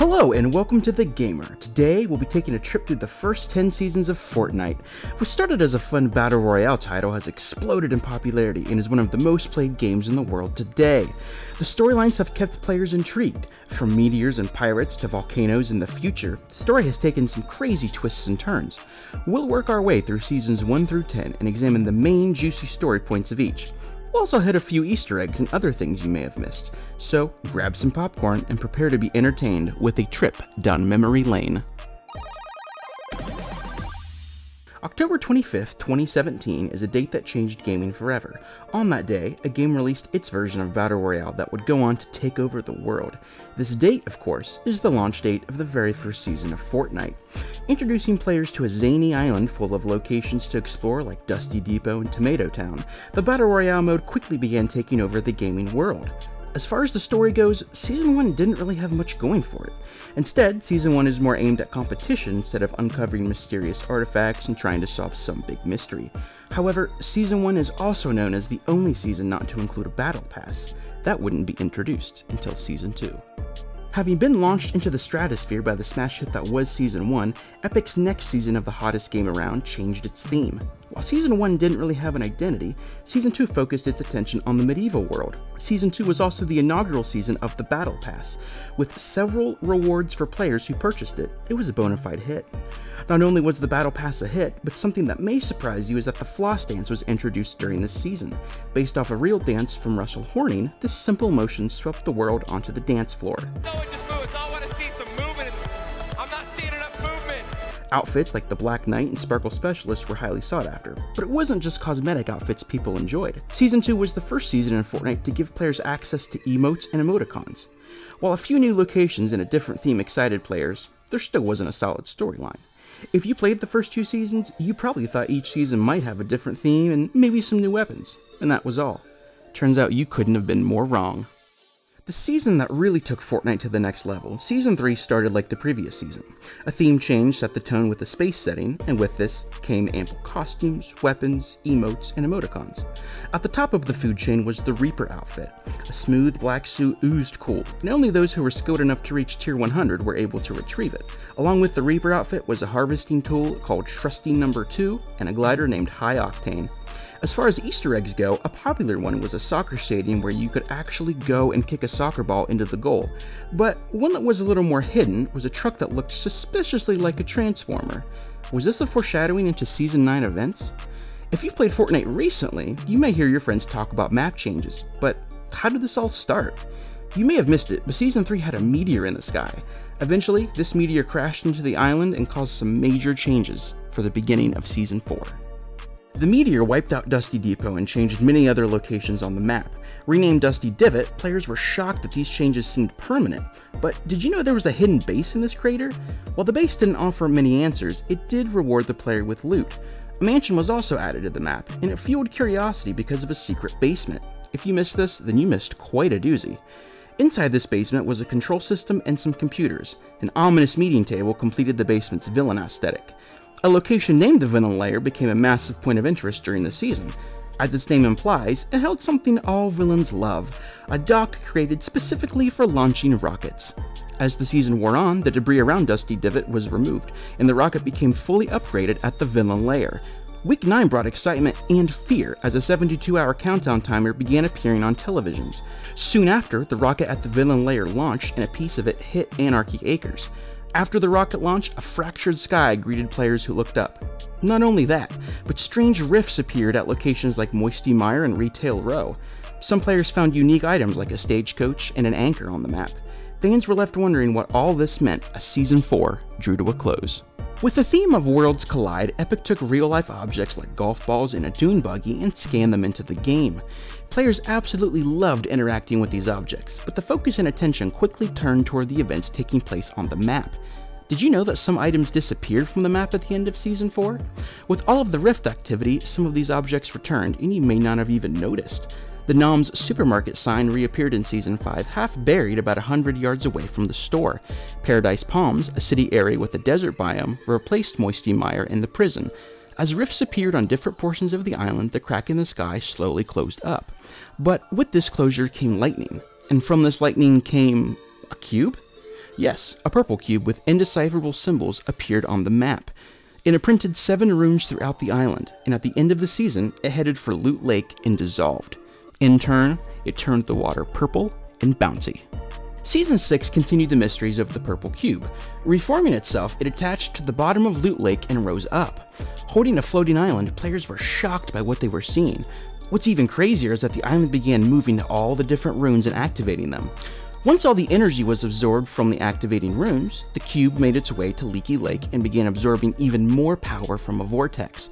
Hello and welcome to The Gamer. Today we'll be taking a trip through the first 10 seasons of Fortnite. What started as a fun battle royale title has exploded in popularity and is one of the most played games in the world today. The storylines have kept players intrigued. From meteors and pirates to volcanoes in the future, the story has taken some crazy twists and turns. We'll work our way through seasons 1 through 10 and examine the main juicy story points of each. We'll also hit a few Easter eggs and other things you may have missed, so grab some popcorn and prepare to be entertained with a trip down memory lane. October 25th, 2017 is a date that changed gaming forever. On that day, a game released its version of Battle Royale that would go on to take over the world. This date, of course, is the launch date of the very first season of Fortnite. Introducing players to a zany island full of locations to explore like Dusty Depot and Tomato Town, the Battle Royale mode quickly began taking over the gaming world. As far as the story goes, Season 1 didn't really have much going for it. Instead, Season 1 is more aimed at competition instead of uncovering mysterious artifacts and trying to solve some big mystery. However, Season 1 is also known as the only season not to include a battle pass. That wouldn't be introduced until Season 2. Having been launched into the stratosphere by the smash hit that was Season 1, Epic's next season of the hottest game around changed its theme. While Season 1 didn't really have an identity, Season 2 focused its attention on the medieval world. Season 2 was also the inaugural season of the Battle Pass. With several rewards for players who purchased it, it was a bona fide hit. Not only was the Battle Pass a hit, but something that may surprise you is that the floss dance was introduced during this season. Based off a real dance from Russell Horning, this simple motion swept the world onto the dance floor. Outfits like the Black Knight and Sparkle Specialist were highly sought after, but it wasn't just cosmetic outfits people enjoyed. Season 2 was the first season in Fortnite to give players access to emotes and emoticons. While a few new locations and a different theme excited players, there still wasn't a solid storyline. If you played the first 2 seasons, you probably thought each season might have a different theme and maybe some new weapons, and that was all. Turns out you couldn't have been more wrong. The season that really took Fortnite to the next level, Season 3 started like the previous season. A theme change set the tone with the space setting, and with this came ample costumes, weapons, emotes, and emoticons. At the top of the food chain was the Reaper outfit. A smooth black suit oozed cool, and only those who were skilled enough to reach Tier 100 were able to retrieve it. Along with the Reaper outfit was a harvesting tool called Trusty No. 2, and a glider named High Octane. As far as Easter eggs go, a popular one was a soccer stadium where you could actually go and kick a soccer ball into the goal. But one that was a little more hidden was a truck that looked suspiciously like a transformer. Was this a foreshadowing into Season 9 events? If you've played Fortnite recently, you may hear your friends talk about map changes, but how did this all start? You may have missed it, but Season 3 had a meteor in the sky. Eventually, this meteor crashed into the island and caused some major changes for the beginning of Season 4. The meteor wiped out Dusty Depot and changed many other locations on the map. Renamed Dusty Divot, players were shocked that these changes seemed permanent. But did you know there was a hidden base in this crater? While the base didn't offer many answers, it did reward the player with loot. A mansion was also added to the map, and it fueled curiosity because of a secret basement. If you missed this, then you missed quite a doozy. Inside this basement was a control system and some computers. An ominous meeting table completed the basement's villain aesthetic. A location named the Villain Lair became a massive point of interest during the season. As its name implies, it held something all villains love, a dock created specifically for launching rockets. As the season wore on, the debris around Dusty Divot was removed, and the rocket became fully upgraded at the Villain Lair. Week 9 brought excitement and fear as a 72-hour countdown timer began appearing on televisions. Soon after, the rocket at the Villain Lair launched and a piece of it hit Anarchy Acres. After the rocket launch, a fractured sky greeted players who looked up. Not only that, but strange rifts appeared at locations like Moisty Mire and Retail Row. Some players found unique items like a stagecoach and an anchor on the map. Fans were left wondering what all this meant as Season 4 drew to a close. With the theme of Worlds Collide, Epic took real-life objects like golf balls and a dune buggy and scanned them into the game. Players absolutely loved interacting with these objects, but the focus and attention quickly turned toward the events taking place on the map. Did you know that some items disappeared from the map at the end of Season 4? With all of the Rift activity, some of these objects returned, and you may not have even noticed. The Nom's supermarket sign reappeared in Season 5, half buried about 100 yards away from the store. Paradise Palms, a city area with a desert biome, replaced Moisty Mire and the prison. As rifts appeared on different portions of the island, the crack in the sky slowly closed up. But with this closure came lightning, and from this lightning came a cube? Yes, a purple cube with indecipherable symbols appeared on the map. It imprinted 7 runes throughout the island, and at the end of the season, it headed for Loot Lake and dissolved. In turn, it turned the water purple and bouncy. Season 6 continued the mysteries of the purple cube. Reforming itself, it attached to the bottom of Loot Lake and rose up. Holding a floating island, players were shocked by what they were seeing. What's even crazier is that the island began moving to all the different runes and activating them. Once all the energy was absorbed from the activating runes, the cube made its way to Leaky Lake and began absorbing even more power from a vortex.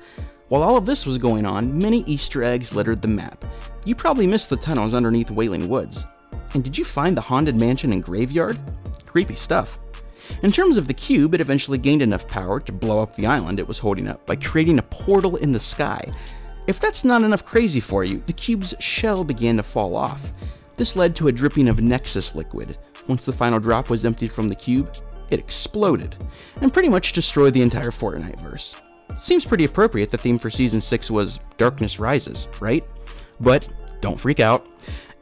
While all of this was going on, many Easter eggs littered the map. You probably missed the tunnels underneath Wailing Woods. And did you find the Haunted Mansion and Graveyard? Creepy stuff. In terms of the cube, it eventually gained enough power to blow up the island it was holding up by creating a portal in the sky. If that's not enough crazy for you, the cube's shell began to fall off. This led to a dripping of Nexus liquid. Once the final drop was emptied from the cube, it exploded, and pretty much destroyed the entire Fortnite-verse. Seems pretty appropriate the theme for Season 6 was Darkness Rises, right? But don't freak out.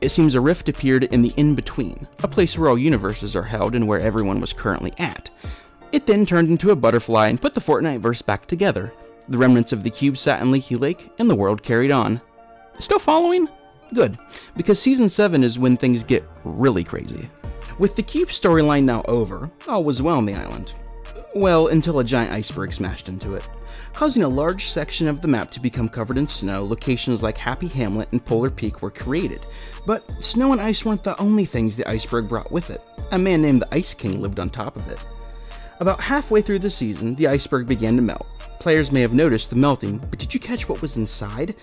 It seems a rift appeared in the in-between, a place where all universes are held and where everyone was currently at. It then turned into a butterfly and put the Fortnite-verse back together. The remnants of the cube sat in Leaky Lake, and the world carried on. Still following? Good, because Season 7 is when things get really crazy. With the cube storyline now over, all was well on the island. Well, until a giant iceberg smashed into it. Causing a large section of the map to become covered in snow, locations like Happy Hamlet and Polar Peak were created. But snow and ice weren't the only things the iceberg brought with it. A man named the Ice King lived on top of it. About halfway through the season, the iceberg began to melt. Players may have noticed the melting, but did you catch what was inside?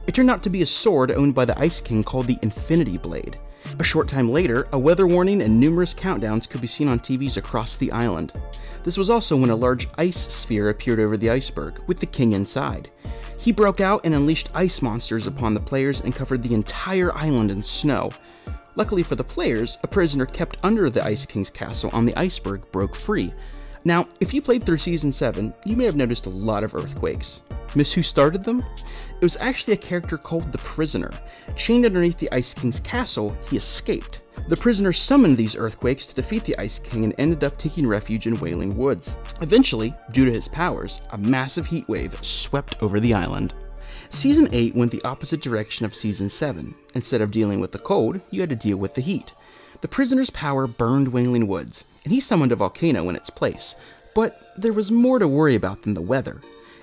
It turned out to be a sword owned by the Ice King called the Infinity Blade. A short time later, a weather warning and numerous countdowns could be seen on TVs across the island. This was also when a large ice sphere appeared over the iceberg, with the king inside. He broke out and unleashed ice monsters upon the players and covered the entire island in snow. Luckily for the players, a prisoner kept under the Ice King's castle on the iceberg broke free. Now, if you played through Season 7, you may have noticed a lot of earthquakes. Miss who started them? It was actually a character called the Prisoner. Chained underneath the Ice King's castle, he escaped. The prisoner summoned these earthquakes to defeat the Ice King and ended up taking refuge in Wailing Woods. Eventually, due to his powers, a massive heat wave swept over the island. Season 8 went the opposite direction of Season 7. Instead of dealing with the cold, you had to deal with the heat. The prisoner's power burned Wailing Woods, and he summoned a volcano in its place. But there was more to worry about than the weather.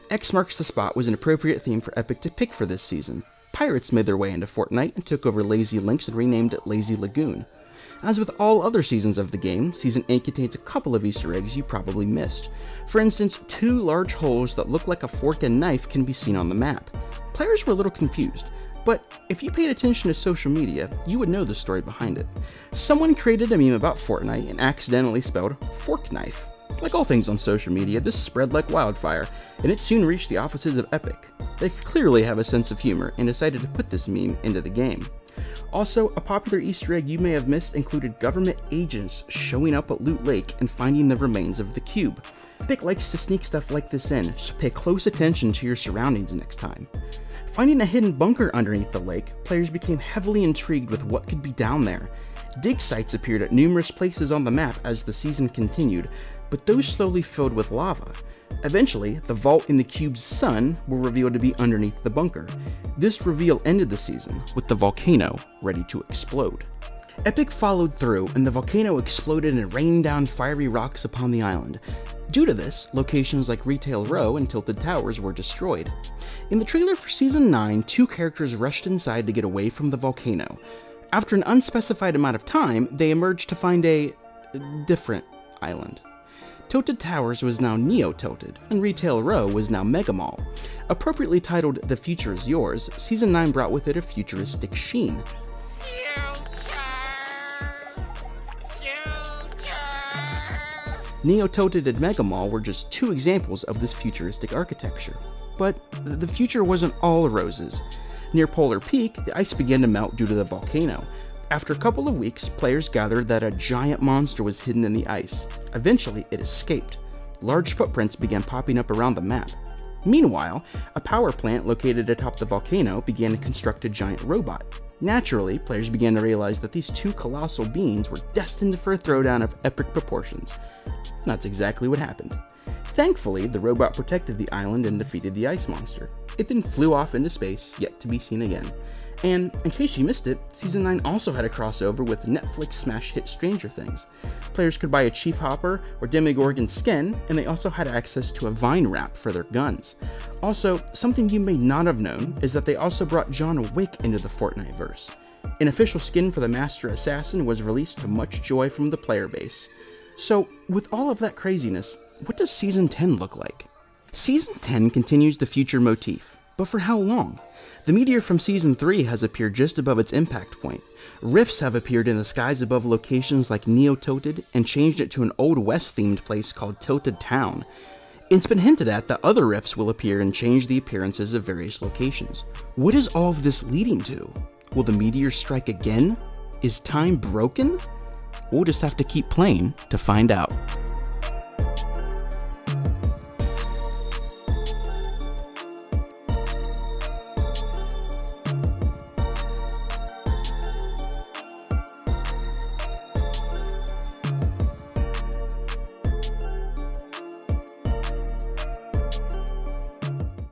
X Marks the Spot was an appropriate theme for Epic to pick for this season. Pirates made their way into Fortnite and took over Lazy Links and renamed it Lazy Lagoon. As with all other seasons of the game, Season 8 contains a couple of Easter eggs you probably missed. For instance, 2 large holes that look like a fork and knife can be seen on the map. Players were a little confused, but if you paid attention to social media, you would know the story behind it. Someone created a meme about Fortnite and accidentally spelled fork knife. Like all things on social media, this spread like wildfire, and it soon reached the offices of Epic. They clearly have a sense of humor and decided to put this meme into the game. Also, a popular Easter egg you may have missed included government agents showing up at Loot Lake and finding the remains of the cube. Epic likes to sneak stuff like this in, so pay close attention to your surroundings next time. Finding a hidden bunker underneath the lake, players became heavily intrigued with what could be down there. Dig sites appeared at numerous places on the map as the season continued, but those slowly filled with lava. Eventually, the vault in the cube's sun were revealed to be underneath the bunker. This reveal ended the season, with the volcano ready to explode. Epic followed through, and the volcano exploded and rained down fiery rocks upon the island. Due to this, locations like Retail Row and Tilted Towers were destroyed. In the trailer for Season 9, 2 characters rushed inside to get away from the volcano. After an unspecified amount of time, they emerged to find a different island. Tilted Towers was now Neo-Tilted, and Retail Row was now Mega Mall. Appropriately titled The Future Is Yours, Season 9 brought with it a futuristic sheen. Neo-Tilted and Mega Mall were just 2 examples of this futuristic architecture. But the future wasn't all roses. Near Polar Peak, the ice began to melt due to the volcano. After a couple of weeks, players gathered that a giant monster was hidden in the ice. Eventually, it escaped. Large footprints began popping up around the map. Meanwhile, a power plant located atop the volcano began to construct a giant robot. Naturally, players began to realize that these two colossal beings were destined for a throwdown of epic proportions. That's exactly what happened. Thankfully, the robot protected the island and defeated the ice monster. It then flew off into space, yet to be seen again. And in case you missed it, Season 9 also had a crossover with Netflix smash hit Stranger Things. Players could buy a Chief Hopper or Demogorgon skin, and they also had access to a vine wrap for their guns. Also, something you may not have known is that they also brought John Wick into the Fortnite-verse. An official skin for the Master Assassin was released to much joy from the player base. So, with all of that craziness, what does Season 10 look like? Season 10 continues the future motif, but for how long? The meteor from Season 3 has appeared just above its impact point. Rifts have appeared in the skies above locations like Neo-Tilted and changed it to an Old West-themed place called Tilted Town. It's been hinted at that other rifts will appear and change the appearances of various locations. What is all of this leading to? Will the meteor strike again? Is time broken? We'll just have to keep playing to find out.